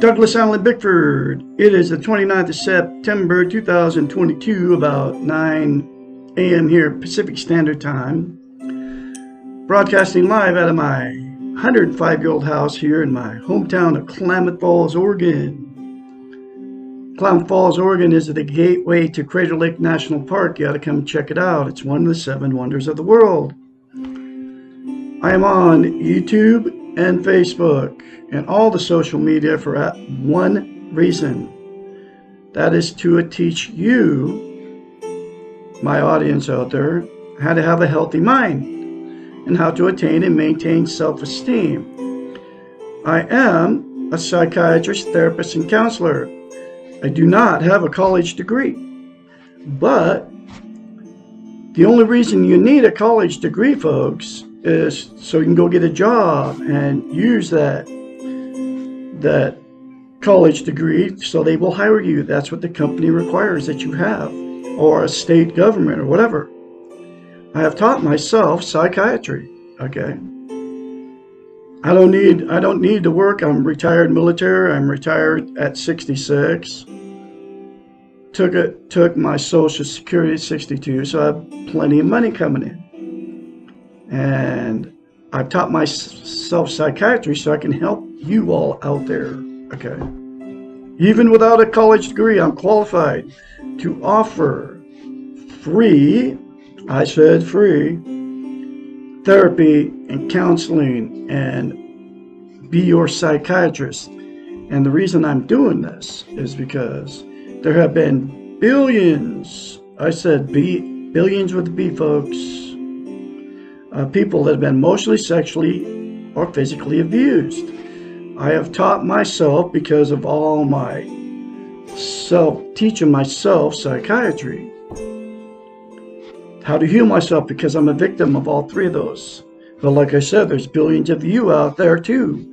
Douglas Allen Bickford. It is the 29th of September 2022, about 9 a.m. here Pacific Standard Time. Broadcasting live out of my 105-year-old house here in my hometown of Klamath Falls, Oregon. Klamath Falls, Oregon is the gateway to Crater Lake National Park. You ought to come check it out. It's one of the 7 wonders of the world. I am on YouTube and Facebook and all the social media for one reason. That is to teach you, my audience out there, how to have a healthy mind and how to attain and maintain self-esteem. I am a psychiatrist, therapist, and counselor. I do not have a college degree, but the only reason you need a college degree, folks, is so you can go get a job and use that college degree so they will hire you. That's what the company requires that you have, or a state government or whatever. I have taught myself psychiatry. Okay. I don't need to work. I'm retired military. I'm retired at 66. Took my Social Security at 62, so I have plenty of money coming in. And I've taught myself psychiatry so I can help you all out there. Okay. Even without a college degree, I'm qualified to offer free, I said free, therapy and counseling and be your psychiatrist. And the reason I'm doing this is because there have been billions, I said billions with the B, folks, people that have been emotionally, sexually, or physically abused. I have taught myself, because of all my teaching myself psychiatry, how to heal myself, because I'm a victim of all 3 of those. But like I said, there's billions of you out there too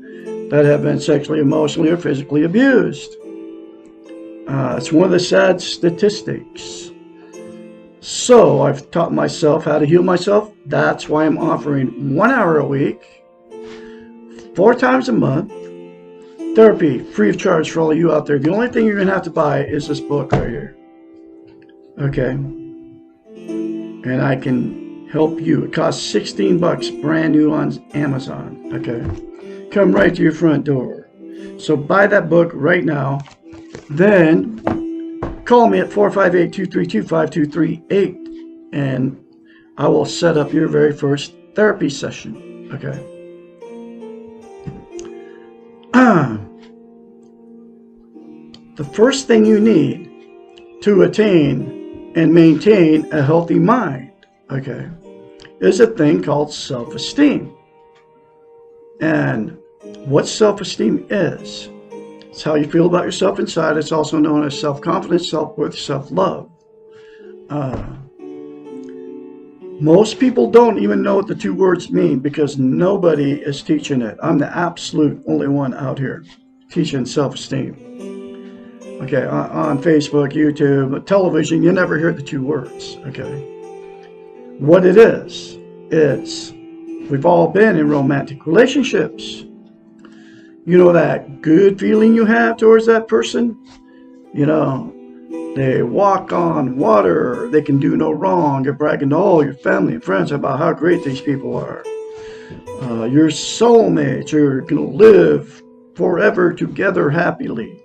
that have been sexually, emotionally, or physically abused. It's one of the sad statistics. So I've taught myself how to heal myself. That's why I'm offering 1 hour a week, 4 times a month, therapy free of charge for all of you out there. The only thing you're going to have to buy is this book right here. Okay. And I can help you. It costs $16 brand new on Amazon. Okay. Come right to your front door. So buy that book right now. Then call me at 458-232-5238 and I will set up your very first therapy session. Okay. The first thing you need to attain and maintain a healthy mind, okay, is a thing called self-esteem. And what self-esteem is, it's how you feel about yourself inside. It's also known as self-confidence, self-worth, self-love. Most people don't even know what the 2 words mean because nobody is teaching it. I'm the absolute only one out here teaching self-esteem. Okay, on Facebook, YouTube, television, you never hear the 2 words. Okay. What it is, we've all been in romantic relationships. You know that good feeling you have towards that person? You know, they walk on water, they can do no wrong. You're bragging to all your family and friends about how great these people are. Your soulmate, you're going to live forever together happily.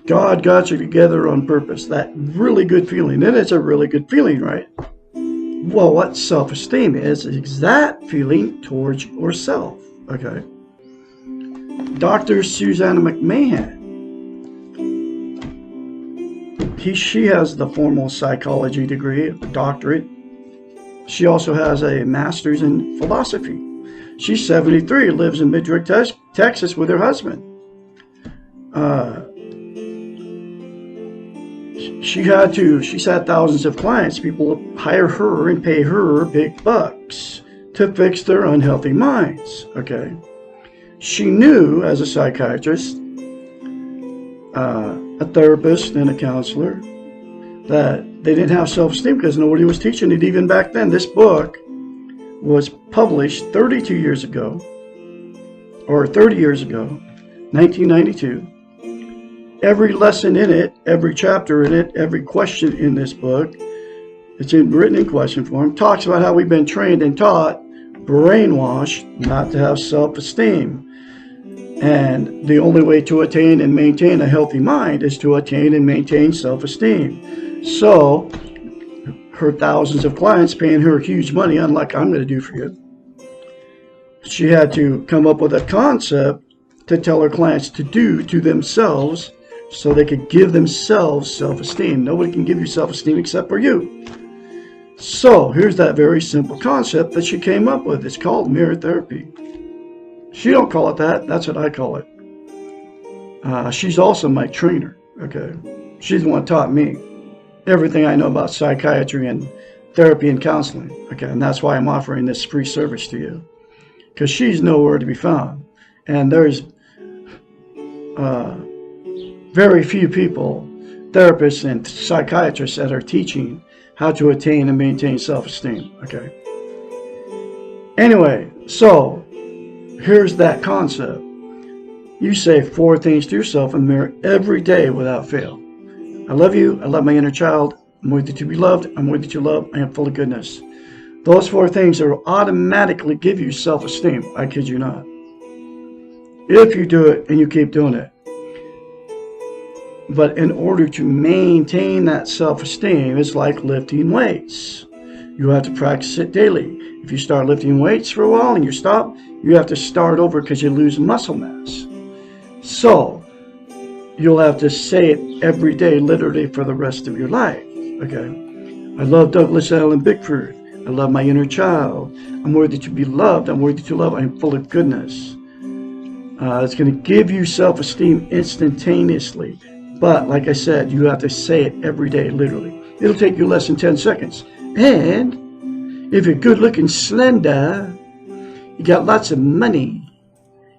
God got you together on purpose. That really good feeling. And it's a really good feeling, right? Well, what self-esteem is that feeling towards yourself. Okay. Dr. Susanna McMahon, she has the formal psychology degree, a doctorate. She also has a master's in philosophy. She's 73, lives in Midrick, Texas with her husband. She's had thousands of clients. People hire her and pay her big bucks to fix their unhealthy minds. Okay. She knew as a psychiatrist, a therapist, and a counselor that they didn't have self-esteem because nobody was teaching it even back then. This book was published 32 years ago. or 30 years ago, 1992. Every lesson in it, every chapter in it, every question in this book, it's written in question form, talks about how we've been trained and taught, brainwashed, not to have self-esteem. And the only way to attain and maintain a healthy mind is to attain and maintain self-esteem. So, her thousands of clients paying her huge money, unlike I'm going to do for you, she had to come up with a concept to tell her clients to do to themselves so they could give themselves self-esteem. Nobody can give you self-esteem except for you. So here's that very simple concept that she came up with. It's called mirror therapy. She don't call it that. That's what I call it. She's also my trainer. Okay, she's the one who taught me everything I know about psychiatry and therapy and counseling. Okay, and that's why I'm offering this free service to you, because she's nowhere to be found, and there's very few people, therapists and psychiatrists, that are teaching how to attain and maintain self-esteem. Okay. Anyway, so here's that concept. You say 4 things to yourself in the mirror every day without fail. I love you. I love my inner child. I'm worthy to be loved. I'm worthy to love. I am full of goodness. Those 4 things will automatically give you self-esteem. I kid you not. If you do it and you keep doing it. But in order to maintain that self-esteem, it's like lifting weights. You have to practice it daily. If you start lifting weights for a while and you stop, you have to start over because you lose muscle mass. So, you'll have to say it every day, literally for the rest of your life. Okay? I love Douglas Allen Bickford. I love my inner child. I'm worthy to be loved. I'm worthy to love. I'm full of goodness. It's going to give you self-esteem instantaneously. But, like I said, you have to say it every day, literally. It'll take you less than 10 seconds. And if you're good-looking, slender, you got lots of money,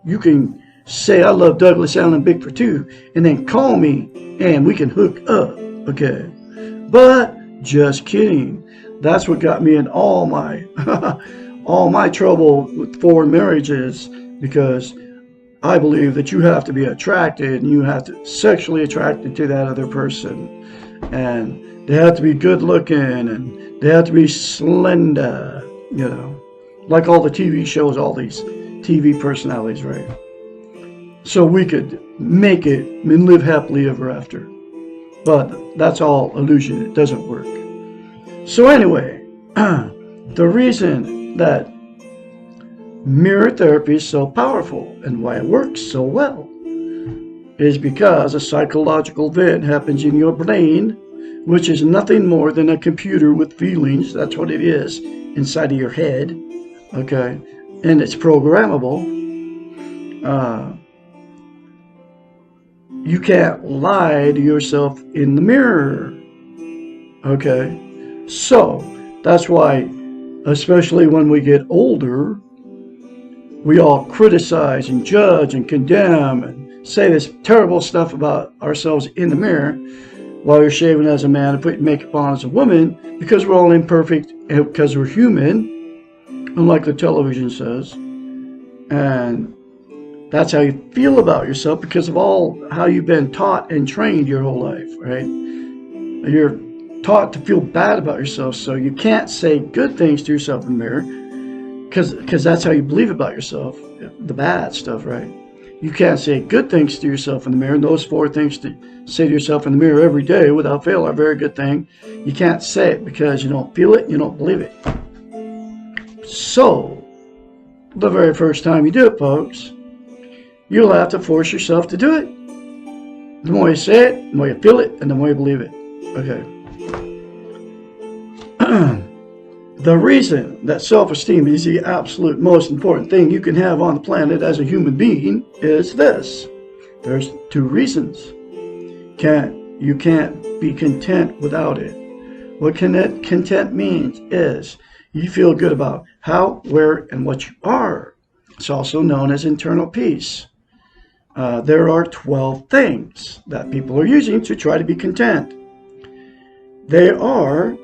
you can say, I love Douglas Allen Bickford too, and then call me, and we can hook up, okay? But, just kidding. That's what got me in all my, all my trouble with foreign marriages, because I believe that you have to be attracted, and you have to sexually attracted to that other person. And they have to be good looking, and they have to be slender, you know, like all the TV shows, all these TV personalities, right? So we could make it and live happily ever after. But that's all illusion. It doesn't work. So anyway, the reason that mirror therapy is so powerful and why it works so well is because a psychological event happens in your brain, which is nothing more than a computer with feelings. That's what it is inside of your head, okay? And it's programmable. You can't lie to yourself in the mirror, okay? So that's why, especially when we get older, we all criticize and judge and condemn and say this terrible stuff about ourselves in the mirror while you're shaving as a man and putting makeup on as a woman, because we're all imperfect and because we're human, unlike the television says. And that's how you feel about yourself because of all how you've been taught and trained your whole life, right? You're taught to feel bad about yourself, so you can't say good things to yourself in the mirror because that's how you believe about yourself, the bad stuff, right? You can't say good things to yourself in the mirror. And those 4 things to say to yourself in the mirror every day without fail are a very good thing. You can't say it because you don't feel it, you don't believe it. So, the very first time you do it, folks, you'll have to force yourself to do it. The more you say it, the more you feel it, and the more you believe it. Okay. The reason that self-esteem is the absolute most important thing you can have on the planet as a human being is this. There's 2 reasons. You can't be content without it. What content means is you feel good about how, where, and what you are. It's also known as internal peace. There are 12 things that people are using to try to be content. They are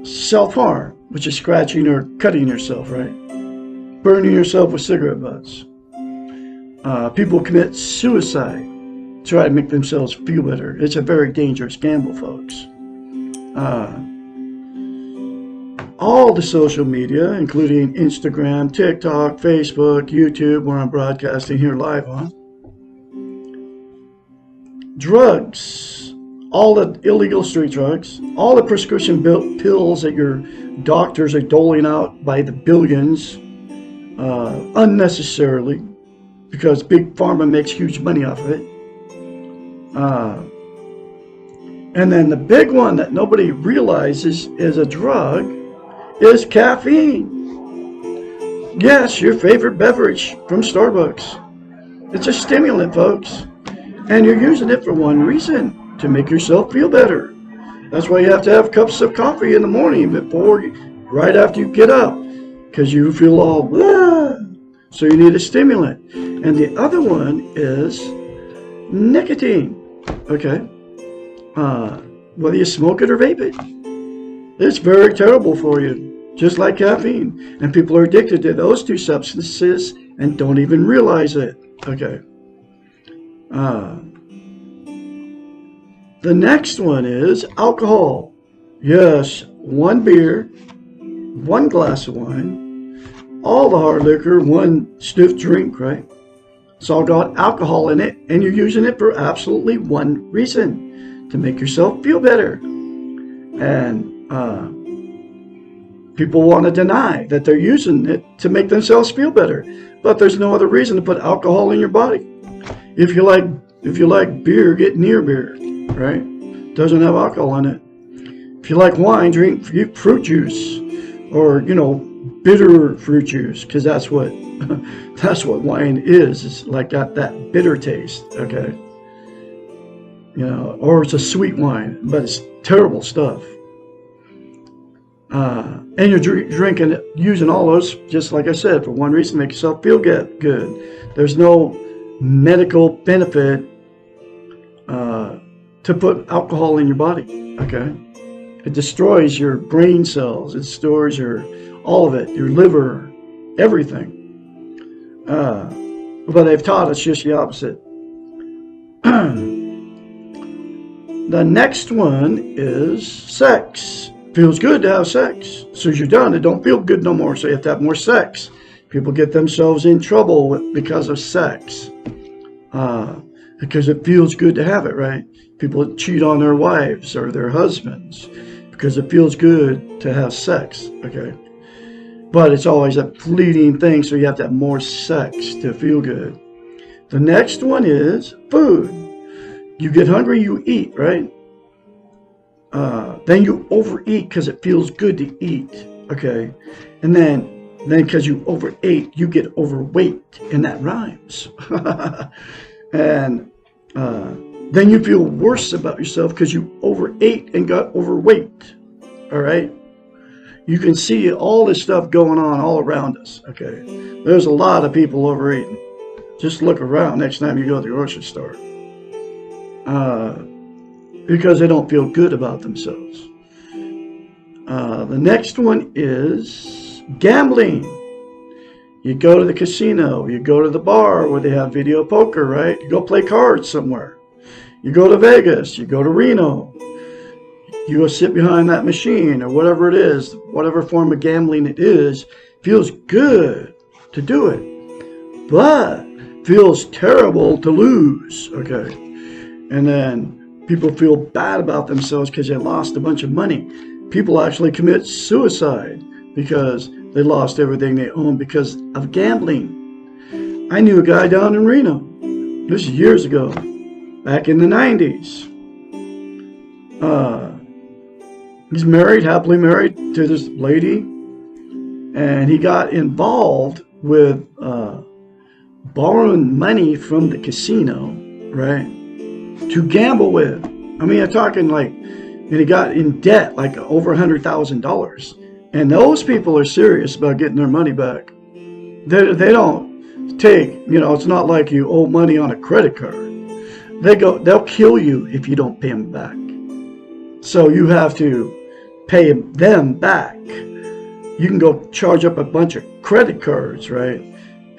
self-harm, which is scratching or cutting yourself, right? Burning yourself with cigarette butts. People commit suicide to try to make themselves feel better. It's a very dangerous gamble, folks. All the social media, including Instagram, TikTok, Facebook, YouTube, where I'm broadcasting here live on. Drugs, all the illegal street drugs, all the prescription pills that your doctors are doling out by the billions, unnecessarily, because Big Pharma makes huge money off of it. And then the big one that nobody realizes is a drug is caffeine. Yes, your favorite beverage from Starbucks. It's a stimulant, folks. And you're using it for one reason, to make yourself feel better. That's why you have to have cups of coffee in the morning right after you get up, because you feel all blah. So you need a stimulant. And the other one is nicotine. Okay. Whether you smoke it or vape it, it's very terrible for you, just like caffeine. And people are addicted to those two substances and don't even realize it. Okay. The next one is alcohol. Yes, one beer, one glass of wine, all the hard liquor, one stiff drink, right? It's all got alcohol in it, and you're using it for absolutely one reason, to make yourself feel better. And people want to deny that they're using it to make themselves feel better, but there's no other reason to put alcohol in your body. If you like beer, get near beer, right? Doesn't have alcohol in it. If you like wine, drink fruit juice, or bitter fruit juice, because that's what wine is. It's like got that bitter taste, okay? Or it's a sweet wine, but it's terrible stuff. And you're drinking, using all those, just like I said, for one reason, make yourself feel good. There's no medical benefit to put alcohol in your body, okay? It destroys your brain cells. It destroys all of it, your liver, everything. But they've taught us just the opposite. The next one is sex. Feels good to have sex. As soon as you're done, it don't feel good no more, so you have to have more sex. People get themselves in trouble because of sex. Because it feels good to have it, right? People cheat on their wives or their husbands because it feels good to have sex, okay? But it's always a fleeting thing, so you have to have more sex to feel good. The next one is food. You get hungry, you eat, right? Then you overeat because it feels good to eat, okay? And then because you overate, you get overweight, and that rhymes. And then you feel worse about yourself because you overate and got overweight, all right? You can see all this stuff going on all around us, okay? There's a lot of people overeating. Just look around next time you go to the grocery store. Because they don't feel good about themselves. The next one is gambling. You go to the casino, you go to the bar where they have video poker, right? You go play cards somewhere. You go to Vegas, you go to Reno. You go sit behind that machine or whatever it is, whatever form of gambling it is, feels good to do it, but feels terrible to lose, okay? And then people feel bad about themselves because they lost a bunch of money. People actually commit suicide because they lost everything they owned because of gambling. I knew a guy down in Reno, this is years ago, back in the 90s. He's married, happily married to this lady, and he got involved with borrowing money from the casino, right, to gamble with. I mean, I'm talking like, and he got in debt like over $100,000. And those people are serious about getting their money back. They don't take, it's not like you owe money on a credit card. They'll kill you if you don't pay them back. So you have to pay them back. you can go charge up a bunch of credit cards, right?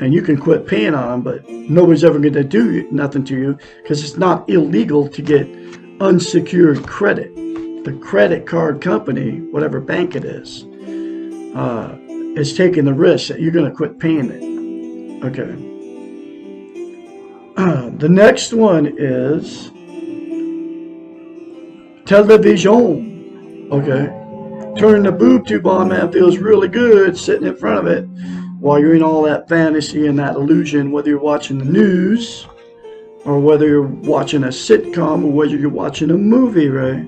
And you can quit paying on them, but nobody's ever going to do nothing to you because it's not illegal to get unsecured credit. The credit card company, whatever bank it is taking the risk that you're going to quit paying it. Okay. The next one is television. Okay. Turning the boob tube on, man, feels really good sitting in front of it while you're in all that fantasy and that illusion, whether you're watching the news or whether you're watching a sitcom or whether you're watching a movie, right?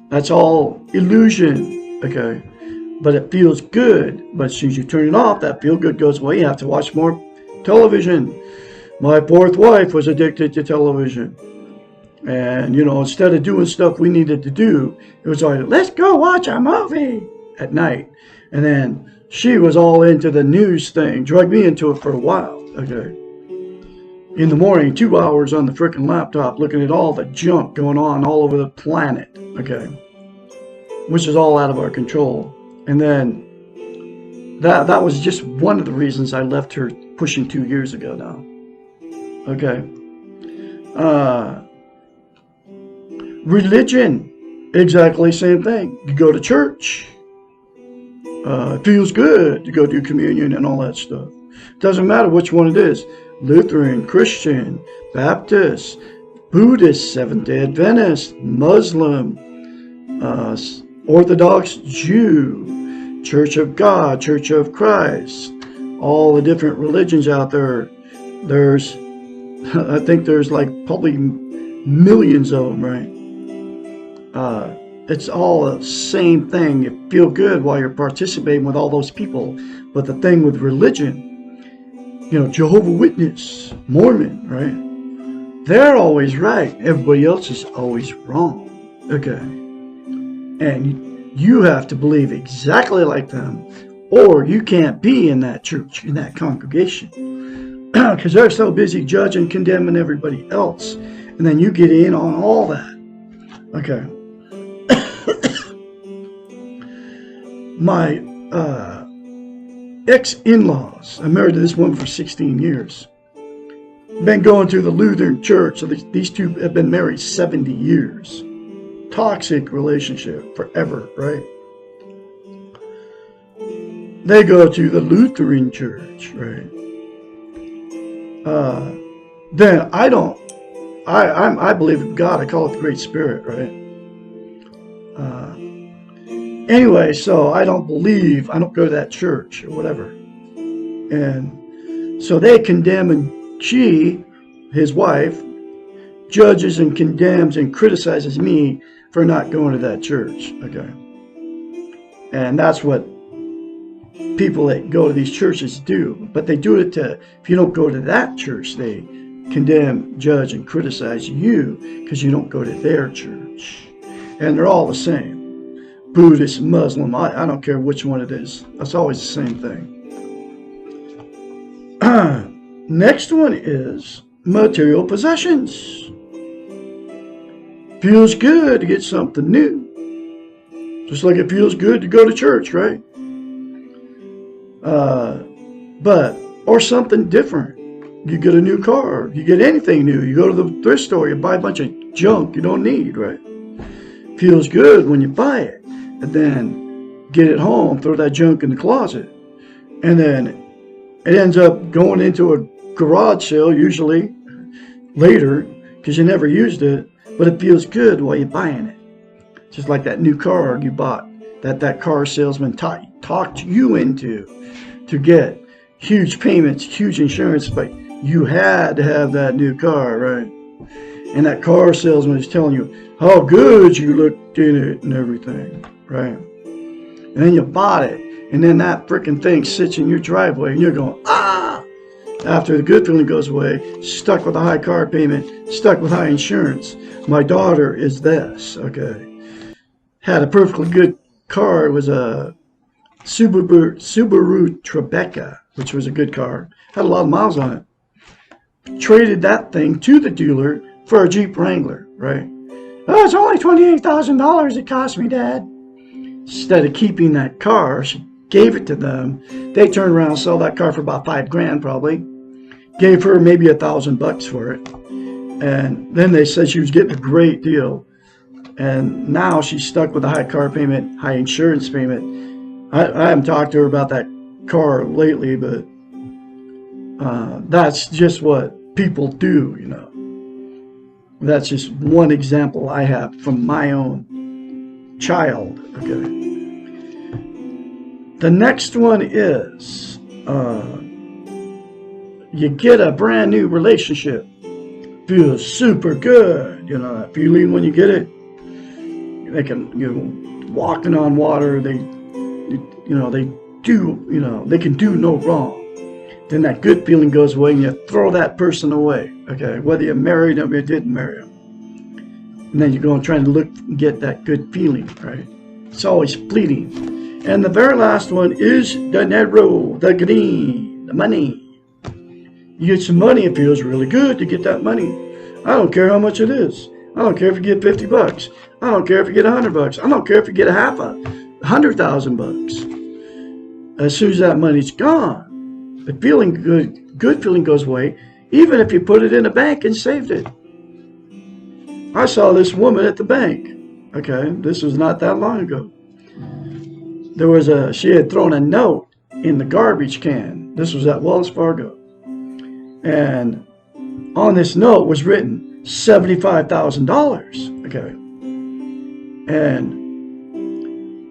That's all illusion, okay? But it feels good. But as soon as you turn it off, that feel good goes away. You have to watch more television. My fourth wife was addicted to television. And, you know, instead of doing stuff we needed to do, it was like, let's go watch a movie at night. And then she was all into the news thing, drugged me into it for a while, okay? In the morning, 2 hours on the frickin' laptop, looking at all the junk going on all over the planet, okay? Which is all out of our control. And then that was just one of the reasons I left her pushing 2 years ago now, okay? Religion, exactly same thing. You go to church. It feels good to go do communion and all that stuff. Doesn't matter which one it is. Lutheran, Christian, Baptist, Buddhist, Seventh-day Adventist, Muslim, Orthodox Jew, Church of God, Church of Christ, all the different religions out there. I think there's like probably millions of them, right? It's all the same thing. You feel good while you're participating with all those people. But the thing with religion, you know, Jehovah's Witness, Mormon, right? They're always right. Everybody else is always wrong. Okay. And you have to believe exactly like them, or you can't be in that church, in that congregation. Because they're so busy judging, condemning everybody else. And then you get in on all that. Okay. My ex-in-laws, I married this woman for 16 years. Been going to the Lutheran church, so these two have been married 70 years. Toxic relationship forever, right? They go to the Lutheran church, right? Then I believe in God. I call it the Great Spirit, right? Anyway, so I don't go to that church or whatever. And so they condemn, and she, his wife, judges and condemns and criticizes me for not going to that church, okay? And that's what people that go to these churches do. But they do it if you don't go to that church, they condemn, judge, and criticize you because you don't go to their church. And they're all the same. Buddhist, Muslim, I don't care which one it is. That's always the same thing. Next one is material possessions. Feels good to get something new. Just like it feels good to go to church, right? Or something different. You get a new car. You get anything new. You go to the thrift store. You buy a bunch of junk you don't need, right? Feels good when you buy it. And then get it home, throw that junk in the closet. And then it ends up going into a garage sale, usually later, because you never used it. But it feels good while you're buying it. Just like that new car you bought, that car salesman talked you into to get huge payments, huge insurance, but you had to have that new car, right? And that car salesman is telling you how good you looked in it and everything, right? And then you bought it, and then that frickin' thing sits in your driveway, and you're going, ah! After the good feeling goes away, stuck with a high car payment, stuck with high insurance. My daughter is this, okay? Had a perfectly good car. It was a Subaru Tribeca, which was a good car. Had a lot of miles on it. Traded that thing to the dealer for a Jeep Wrangler, right? Oh, it's only $28,000 it cost me, Dad. Instead of keeping that car, she gave it to them. They turned around and sold that car for about $5,000 probably. Gave her maybe $1,000 for it. And then they said she was getting a great deal. And now she's stuck with a high car payment, high insurance payment. I haven't talked to her about that car lately, but that's just what people do, you know. That's just one example I have from my own child. Okay. The next one is you get a brand new relationship. Feels super good, you know, that feeling when you get it. They can, you know, walking on water. They can do no wrong. Then that good feeling goes away, and you throw that person away. Okay, whether you married them or you didn't marry them, and then you go and try to look and get that good feeling. Right? It's always fleeting. And the very last one is the dinero, the green, the money. You get some money, it feels really good to get that money. I don't care how much it is. I don't care if you get $50. I don't care if you get $100. I don't care if you get $100,000. As soon as that money's gone, the feeling good feeling goes away, even if you put it in a bank and saved it. I saw this woman at the bank. Okay, this was not that long ago. She had thrown a note in the garbage can. This was at Wells Fargo. And on this note was written $75,000. Okay. And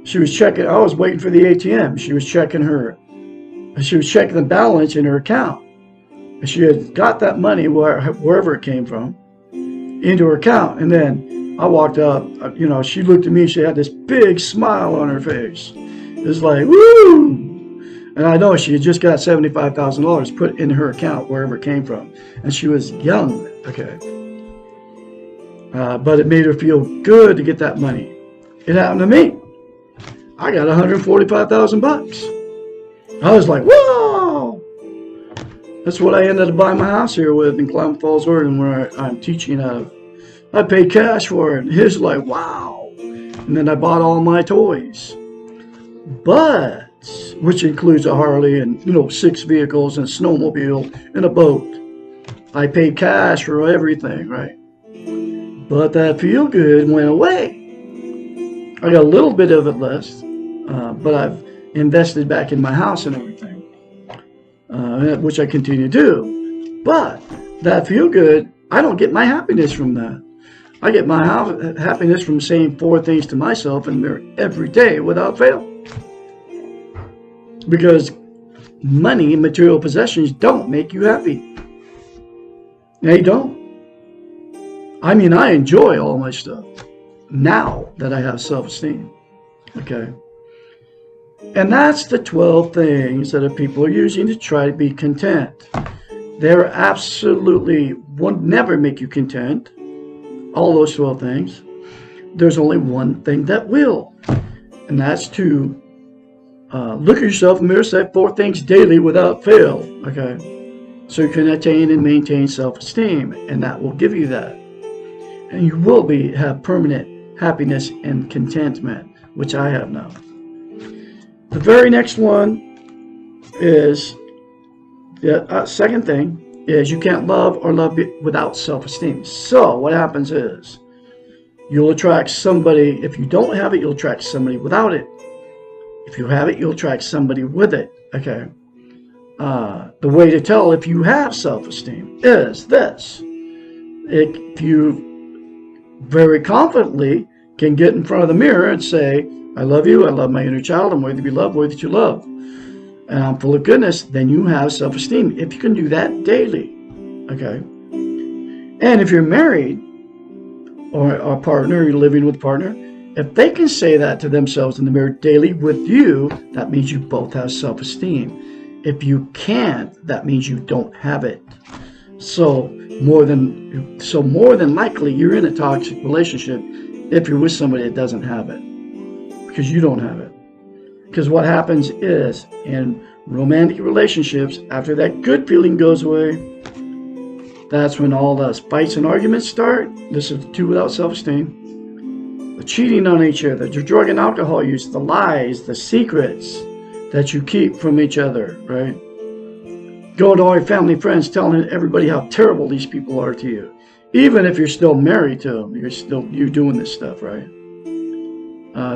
she was checking, I was waiting for the ATM. She was checking the balance in her account. And she had got that money wherever it came from into her account. And then I walked up, you know, she looked at me, she had this big smile on her face. It was like, woo! And I know she had just got $75,000 put in her account wherever it came from. And she was young, okay. But it made her feel good to get that money. It happened to me. I got $145,000. I was like, whoa! That's what I ended up buying my house here with in Klamath Falls, Oregon, where I'm teaching out of. I paid cash for it. It's like, wow. And then I bought all my toys. But which includes a Harley and, you know, 6 vehicles and a snowmobile and a boat. I paid cash for everything, right? But that feel good went away. I got a little bit of it left, but I've invested back in my house and everything, which I continue to do. But that feel good, I don't get my happiness from that. I get my happiness from saying 4 things to myself in the mirror every day without fail. Because money and material possessions don't make you happy. They don't. I mean, I enjoy all my stuff now that I have self-esteem. Okay. And that's the 12 things that people are using to try to be content. They're absolutely would never make you content. All those 12 things. There's only one thing that will. And that's to look at yourself in the mirror, say 4 things daily without fail, okay? So you can attain and maintain self-esteem, and that will give you that. And you will have permanent happiness and contentment, which I have now. The very next one is, the second thing is you can't love or love without self-esteem. So what happens is you'll attract somebody, if you don't have it, you'll attract somebody without it. If you have it, you'll attract somebody with it. Okay. The way to tell if you have self-esteem is this. If you very confidently can get in front of the mirror and say, I love you, I love my inner child, I'm worthy to be loved, worthy to love, and I'm full of goodness, then you have self-esteem. If you can do that daily. Okay. And if you're married or a partner, you're living with a partner, if they can say that to themselves in the mirror daily with you, that means you both have self-esteem. If you can't, that means you don't have it. So more than likely you're in a toxic relationship if you're with somebody that doesn't have it, because you don't have it. Because what happens is in romantic relationships, after that good feeling goes away, that's when all the fights and arguments start. This is 2 without self-esteem. The cheating on each other, the drug and alcohol use, the lies, the secrets, that you keep from each other, right? Going to all your family and friends, telling everybody how terrible these people are to you. Even if you're still married to them, you're doing this stuff, right?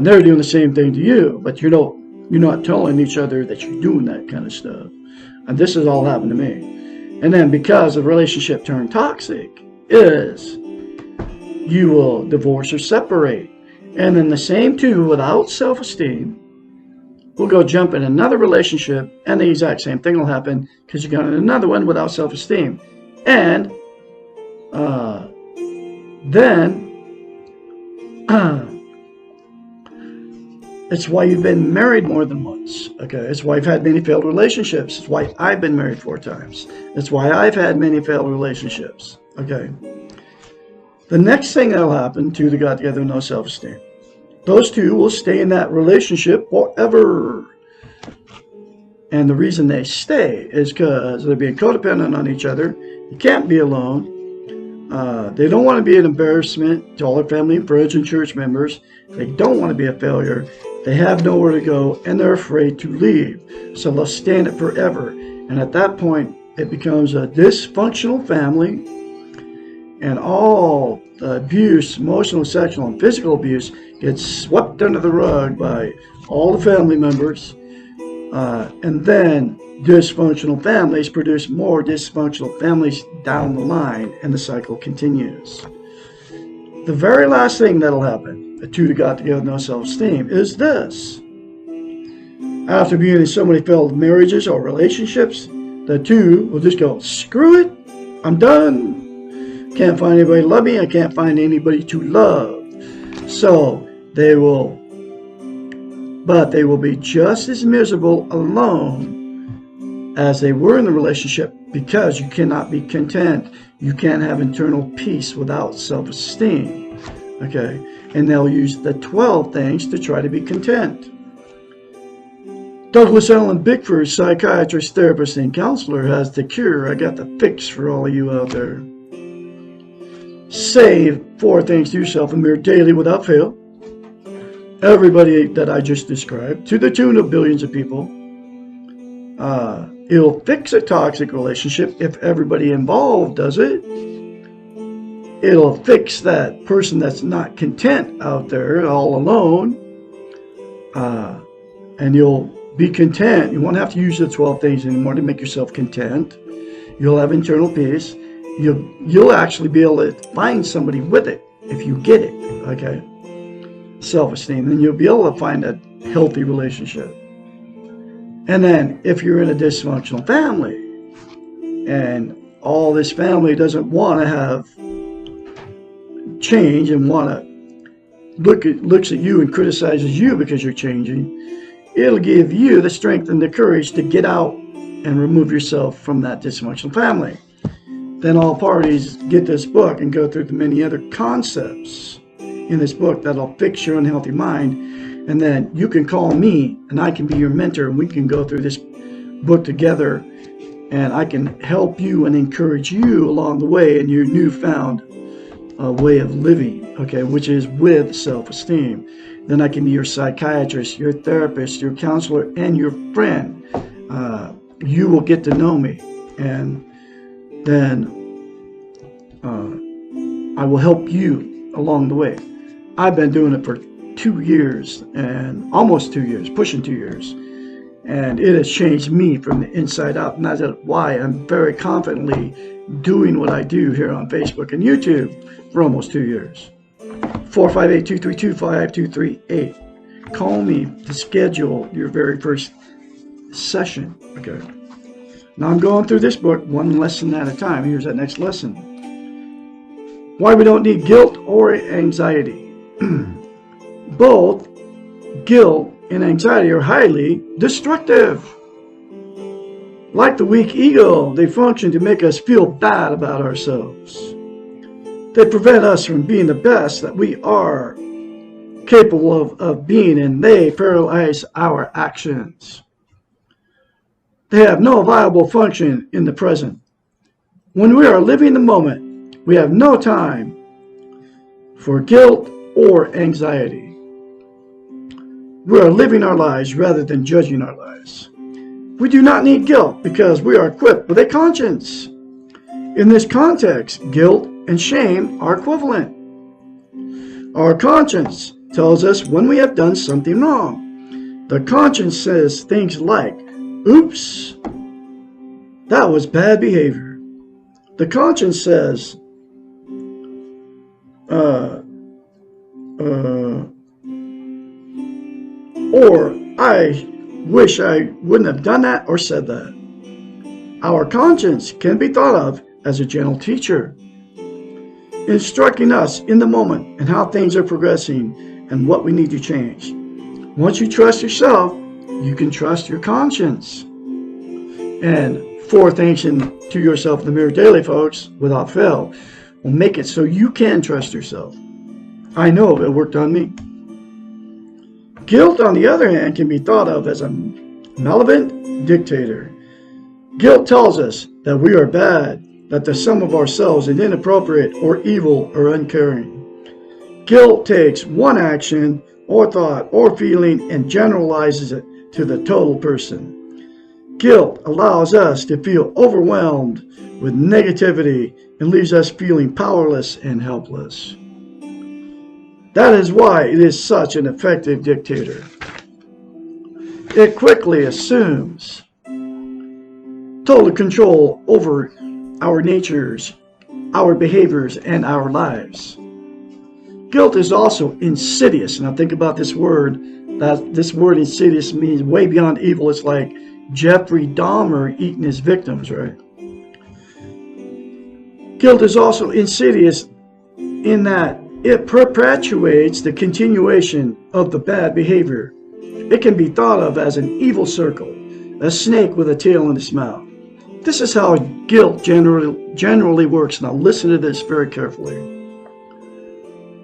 They're doing the same thing to you, but you're not telling each other that you're doing that kind of stuff. And this has all happened to me. And then because the relationship turned toxic, is you will divorce or separate. And then the same two without self-esteem will go jump in another relationship, and the exact same thing will happen because you got in another one without self-esteem. And then it's why you've been married more than once. Okay, it's why you've had many failed relationships. It's why I've been married 4 times. It's why I've had many failed relationships. Okay. The next thing that'll happen to the got together no self-esteem, those two will stay in that relationship forever. And the reason they stay is because they're being codependent on each other. You can't be alone. They don't want to be an embarrassment to all their family and friends and church members. They don't want to be a failure. They have nowhere to go, and they're afraid to leave. So they'll stay in it forever. And at that point, it becomes a dysfunctional family. And all the abuse, emotional, sexual, and physical abuse gets swept under the rug by all the family members. And then dysfunctional families produce more dysfunctional families down the line, and the cycle continues. The very last thing that'll happen, the two that got together no self-esteem, is this. After being in so many failed marriages or relationships, the two will just go, screw it, I'm done. Can't find anybody to love me. I can't find anybody to love. So they will be just as miserable alone as they were in the relationship, because you cannot be content. You can't have internal peace without self-esteem. Okay? And they'll use the 12 things to try to be content. Douglas Allen Bickford, psychiatrist, therapist, and counselor, has the cure. I got the fix for all of you out there. Say 4 things to yourself and mirror daily without fail. Everybody that I just described, to the tune of billions of people. It'll fix a toxic relationship if everybody involved does it. It'll fix that person that's not content out there all alone. And you'll be content. You won't have to use the 12 things anymore to make yourself content. You'll have internal peace. You'll actually be able to find somebody with it if you get it, okay? Self-esteem. Then you'll be able to find a healthy relationship. And then if you're in a dysfunctional family and all this family doesn't want to have change and looks at you and criticizes you because you're changing, it'll give you the strength and the courage to get out and remove yourself from that dysfunctional family. Then all parties get this book and go through the many other concepts in this book that'll fix your unhealthy mind. And then you can call me and I can be your mentor, and we can go through this book together, and I can help you and encourage you along the way in your newfound way of living, okay, which is with self-esteem. Then I can be your psychiatrist, your therapist, your counselor, and your friend. You will get to know me, and then I will help you along the way. I've been doing it for 2 years, and almost 2 years, pushing 2 years. And it has changed me from the inside out. And that's why I'm very confidently doing what I do here on Facebook and YouTube for almost 2 years. 458-232-5238. Call me to schedule your very first session. Okay. Now I'm going through this book one lesson at a time. Here's that next lesson. Why we don't need guilt or anxiety. Both guilt and anxiety are highly destructive. Like the weak ego, they function to make us feel bad about ourselves. They prevent us from being the best that we are capable of being, and they paralyze our actions. They have no viable function in the present. When we are living the moment, we have no time for guilt or anxiety. We are living our lives rather than judging our lives. We do not need guilt because we are equipped with a conscience. In this context, guilt and shame are equivalent. Our conscience tells us when we have done something wrong. The conscience says things like, oops, that was bad behavior. The conscience says, or I wish I wouldn't have done that or said that. Our conscience can be thought of as a gentle teacher, instructing us in the moment and how things are progressing and what we need to change. Once you trust yourself, you can trust your conscience. And 4 things to yourself in the mirror daily, folks, without fail, will make it so you can trust yourself. I know it worked on me. Guilt, on the other hand, can be thought of as a malevolent dictator. Guilt tells us that we are bad, that the sum of ourselves is inappropriate or evil or uncaring. Guilt takes one action or thought or feeling and generalizes it to the total person. Guilt allows us to feel overwhelmed with negativity and leaves us feeling powerless and helpless. That is why it is such an effective dictator. It quickly assumes total control over our natures, our behaviors, and our lives. Guilt is also insidious. Now think about this word. This word insidious means way beyond evil. It's like Jeffrey Dahmer eating his victims, right? Guilt is also insidious in that it perpetuates the continuation of the bad behavior. It can be thought of as an evil circle, a snake with a tail in its mouth. This is how guilt generally works. Now listen to this very carefully.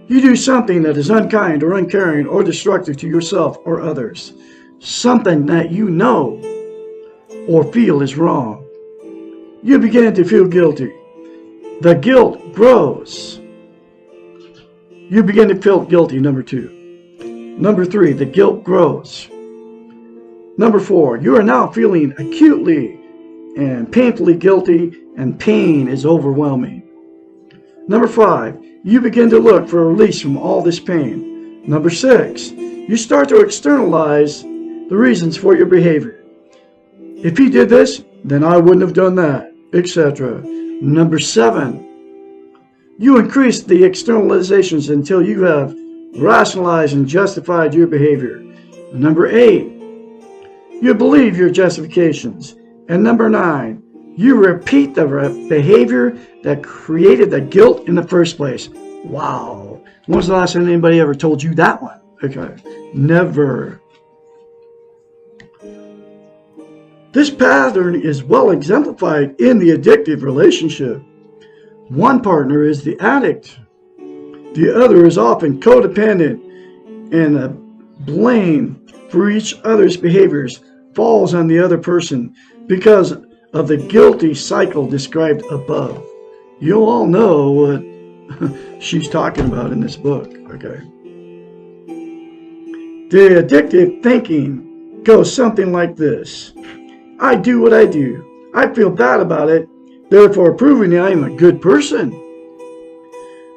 You do something that is unkind or uncaring or destructive to yourself or others. Something that you know or feel is wrong. You begin to feel guilty. The guilt grows. You begin to feel guilty, number 2. Number 3, the guilt grows. Number 4, you are now feeling acutely and painfully guilty, and pain is overwhelming. Number 5, you begin to look for a release from all this pain. Number 6, you start to externalize the reasons for your behavior. If he did this, then I wouldn't have done that, etc. Number 7, you increase the externalizations until you have rationalized and justified your behavior. Number 8, you believe your justifications. And number 9, you repeat the behavior that created the guilt in the first place. Wow. When was the last time anybody ever told you that one? Okay. Never. This pattern is well exemplified in the addictive relationship. One partner is the addict. The other is often codependent, and the blame for each other's behaviors falls on the other person because of the guilty cycle described above. You'll all know what she's talking about in this book, okay? The addictive thinking goes something like this. I do what I do. I feel bad about it, therefore proving I am a good person.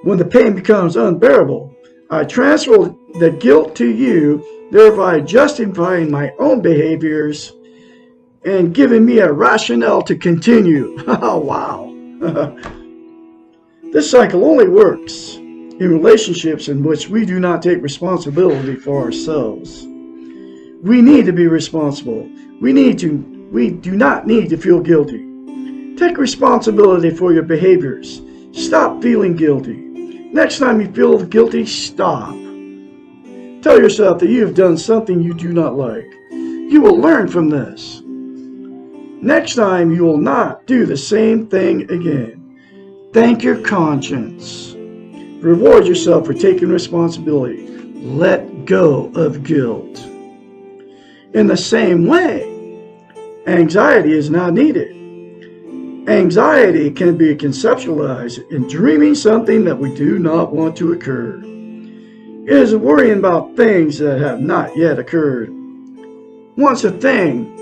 When the pain becomes unbearable, I transfer the guilt to you, thereby justifying my own behaviors and giving me a rationale to continue. Oh, wow. This cycle only works in relationships in which we do not take responsibility for ourselves. We need to be responsible. We do not need to feel guilty. Take responsibility for your behaviors. Stop feeling guilty. Next time you feel guilty, stop. Tell yourself that you have done something you do not like. You will learn from this. Next time you will not do the same thing again. Thank your conscience. Reward yourself for taking responsibility. Let go of guilt. In the same way, anxiety is not needed. Anxiety can be conceptualized in dreaming something that we do not want to occur. is worrying about things that have not yet occurred. Once a thing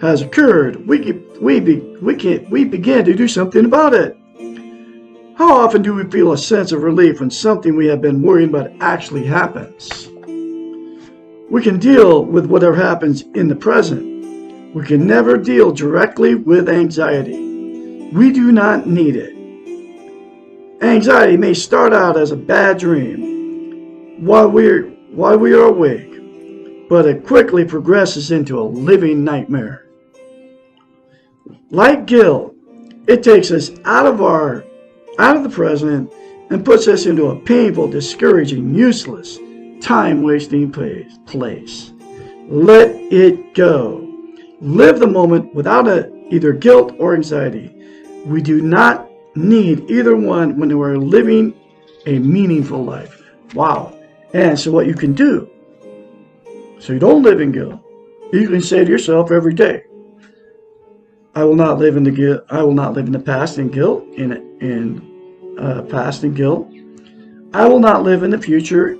has occurred, we begin to do something about it. How often do we feel a sense of relief when something we have been worrying about actually happens? We can deal with whatever happens in the present. We can never deal directly with anxiety. We do not need it. Anxiety may start out as a bad dream while we are awake, but it quickly progresses into a living nightmare. Like guilt, it takes us out of the present and puts us into a painful, discouraging, useless, time-wasting place. Let it go. Live the moment without either guilt or anxiety. We do not need either one when we're living a meaningful life. Wow. And so what you can do, so you don't live in guilt, you can say to yourself every day, I will not live in the guilt. I will not live in the past in guilt. Past in guilt. I will not live in the future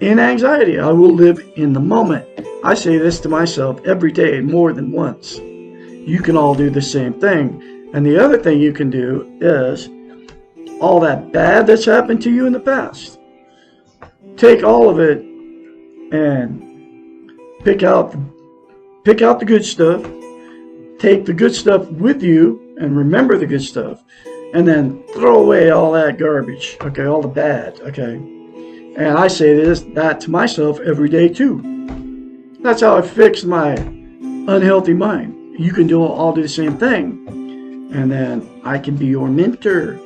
in anxiety. I will live in the moment. I say this to myself every day, more than once. You can all do the same thing. And the other thing you can do is all that bad that's happened to you in the past. Take all of it and pick out the good stuff. Take the good stuff with you and remember the good stuff. And then throw away all that garbage, okay, all the bad, okay. And I say that to myself every day too. That's how I fix my unhealthy mind. You can all do the same thing. And then I can be your mentor.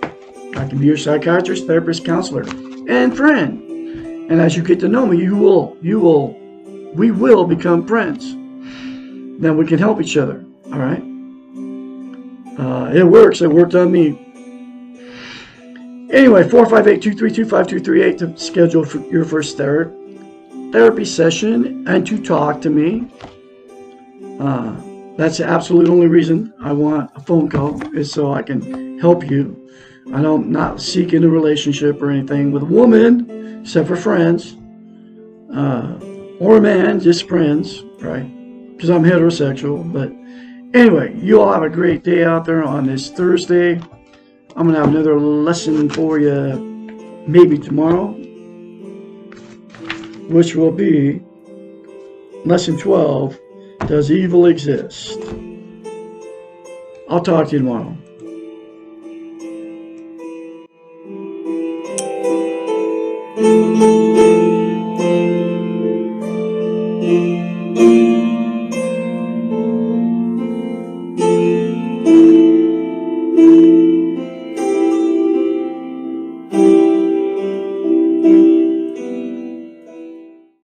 I can be your psychiatrist, therapist, counselor, and friend. And as you get to know me, we will become friends. Then we can help each other, all right? It works. It worked on me. Anyway, 458-232-5238 to schedule for your first therapy session and to talk to me. That's the absolute only reason I want a phone call, is so I can help you. I don't not seeking a relationship or anything with a woman, except for friends, or a man, just friends, right? Because I'm heterosexual. But anyway, you all have a great day out there on this Thursday. I'm going to have another lesson for you maybe tomorrow, which will be lesson 12, Does Evil Exist? I'll talk to you tomorrow.